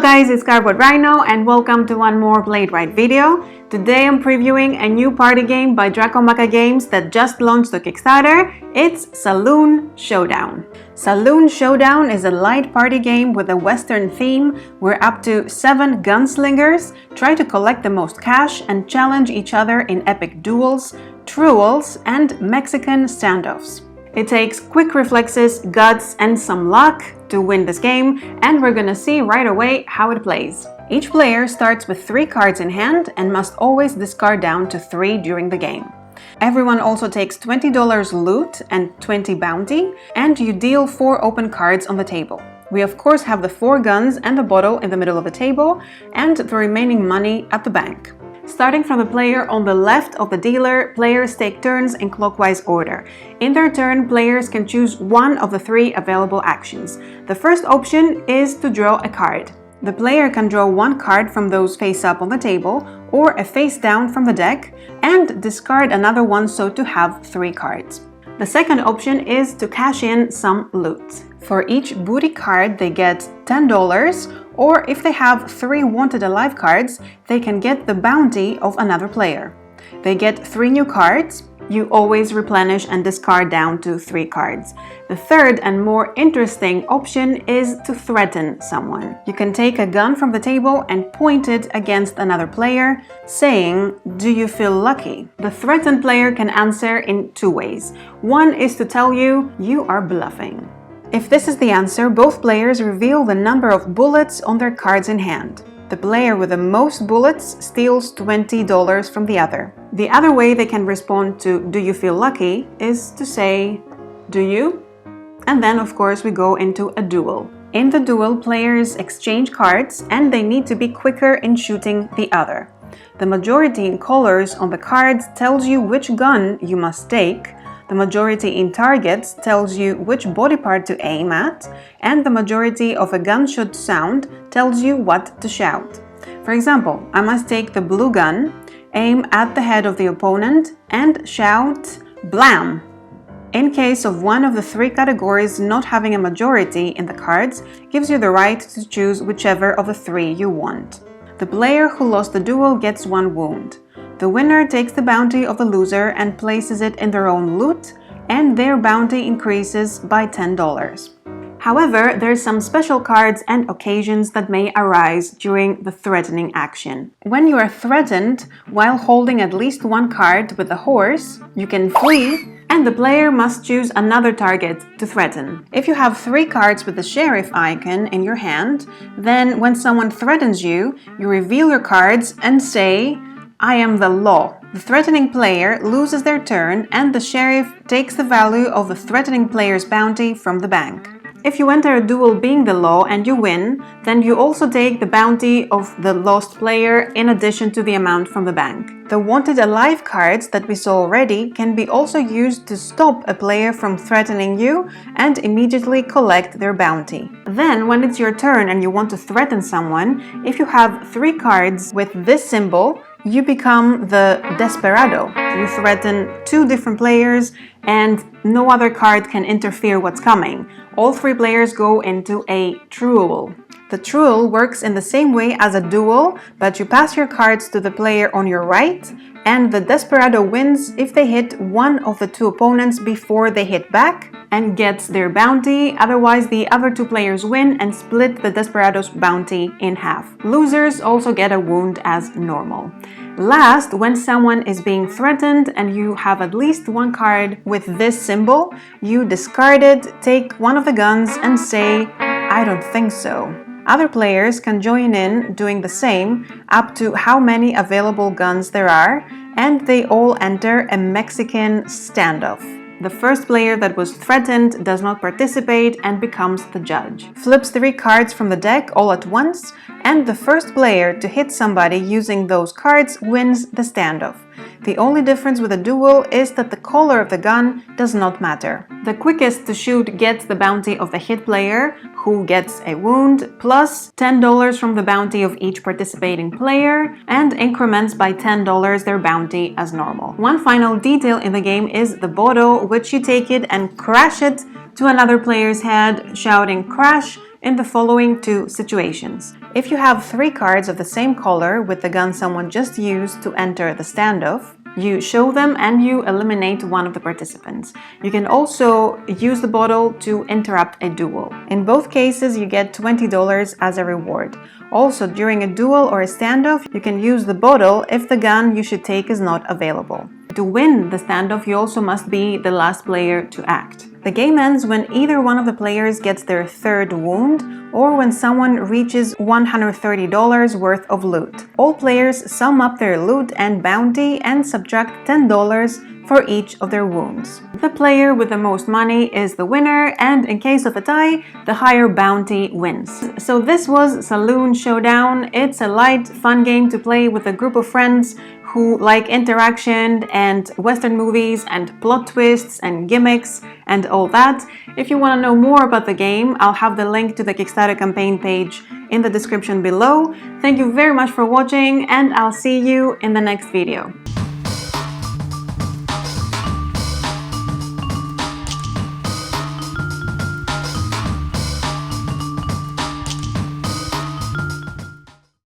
guys, it's Rhino and welcome to one more Play It Right video. Today I'm previewing a new party game by Dracomaca games that just launched the Kickstarter. It's Saloon Showdown. Saloon Showdown is a light party game with a Western theme where up to 7 gunslingers try to collect the most cash and challenge each other in epic duels, truels, and Mexican standoffs. It takes quick reflexes, guts, and some luck to win this game, and we're gonna see right away how it plays. Each player starts with 3 cards in hand and must always discard down to 3 during the game. Everyone also takes $20 loot and 20 bounty, and you deal 4 open cards on the table. We of course have the 4 guns and the bottle in the middle of the table, and the remaining money at the bank. Starting from the player on the left of the dealer, players take turns in clockwise order. In their turn, players can choose one of the 3 available actions. The first option is to draw a card. The player can draw 1 card from those face up on the table or a face down from the deck and discard another one, so to have 3 cards. The second option is to cash in some loot. For each booty card they get $10, or if they have 3 wanted alive cards, they can get the bounty of another player. They get 3 new cards. You always replenish and discard down to 3 cards. The third and more interesting option is to threaten someone. You can take a gun from the table and point it against another player, saying, "Do you feel lucky?" The threatened player can answer in 2 ways. One is to tell you, "You are bluffing." If this is the answer, both players reveal the number of bullets on their cards in hand. The player with the most bullets steals $20 from the other. The other way they can respond to "Do you feel lucky?" is to say, "Do you?" And then of course we go into a duel. In the duel, players exchange cards and they need to be quicker in shooting the other. The majority in colors on the cards tells you which gun you must take. The majority in targets tells you which body part to aim at, and the majority of a gunshot sound tells you what to shout. For example, I must take the blue gun, aim at the head of the opponent, and shout "Blam!" In case of one of the 3 categories not having a majority in the cards, gives you the right to choose whichever of the 3 you want. The player who lost the duel gets 1 wound. The winner takes the bounty of the loser and places it in their own loot, and their bounty increases by $10. However, there's some special cards and occasions that may arise during the threatening action. When you are threatened while holding at least 1 card with a horse, you can flee, and the player must choose another target to threaten. If you have 3 cards with the sheriff icon in your hand, then when someone threatens you, you reveal your cards and say, "I am the law." The threatening player loses their turn and the sheriff takes the value of the threatening player's bounty from the bank. If you enter a duel being the law and you win, then you also take the bounty of the lost player in addition to the amount from the bank. The wanted alive cards that we saw already can be also used to stop a player from threatening you and immediately collect their bounty. Then, when it's your turn and you want to threaten someone, if you have 3 cards with this symbol, you become the Desperado. You threaten 2 different players and no other card can interfere what's coming. All 3 players go into a truel. The truel works in the same way as a duel, but you pass your cards to the player on your right, and the Desperado wins if they hit one of the 2 opponents before they hit back and gets their bounty. Otherwise, the other 2 players win and split the Desperado's bounty in half. Losers also get a wound as normal. Last, when someone is being threatened and you have at least 1 card with this symbol, you discard it, take one of the guns and say, "I don't think so." Other players can join in doing the same up to how many available guns there are, and they all enter a Mexican standoff. The first player that was threatened does not participate and becomes the judge. Flips 3 cards from the deck all at once, and the first player to hit somebody using those cards wins the standoff. The only difference with a duel is that the color of the gun does not matter. The quickest to shoot gets the bounty of the hit player, who gets a wound, plus $10 from the bounty of each participating player, and increments by $10 their bounty as normal. One final detail in the game is the bottle, which you take it and crash it to another player's head, shouting "crash" in the following 2 situations. If you have 3 cards of the same color with the gun someone just used to enter the standoff, you show them and you eliminate one of the participants. You can also use the bottle to interrupt a duel. In both cases, you get $20 as a reward. Also, during a duel or a standoff, you can use the bottle if the gun you should take is not available. To win the standoff, you also must be the last player to act. The game ends when either one of the players gets their 3rd wound or when someone reaches $130 worth of loot. All players sum up their loot and bounty and subtract $10 for each of their wounds. The player with the most money is the winner, and in case of a tie, the higher bounty wins. So this was Saloon Showdown. It's a light, fun game to play with a group of friends who like interaction and Western movies and plot twists and gimmicks and all that. If you want to know more about the game, I'll have the link to the Kickstarter campaign page in the description below. Thank you very much for watching, and I'll see you in the next video.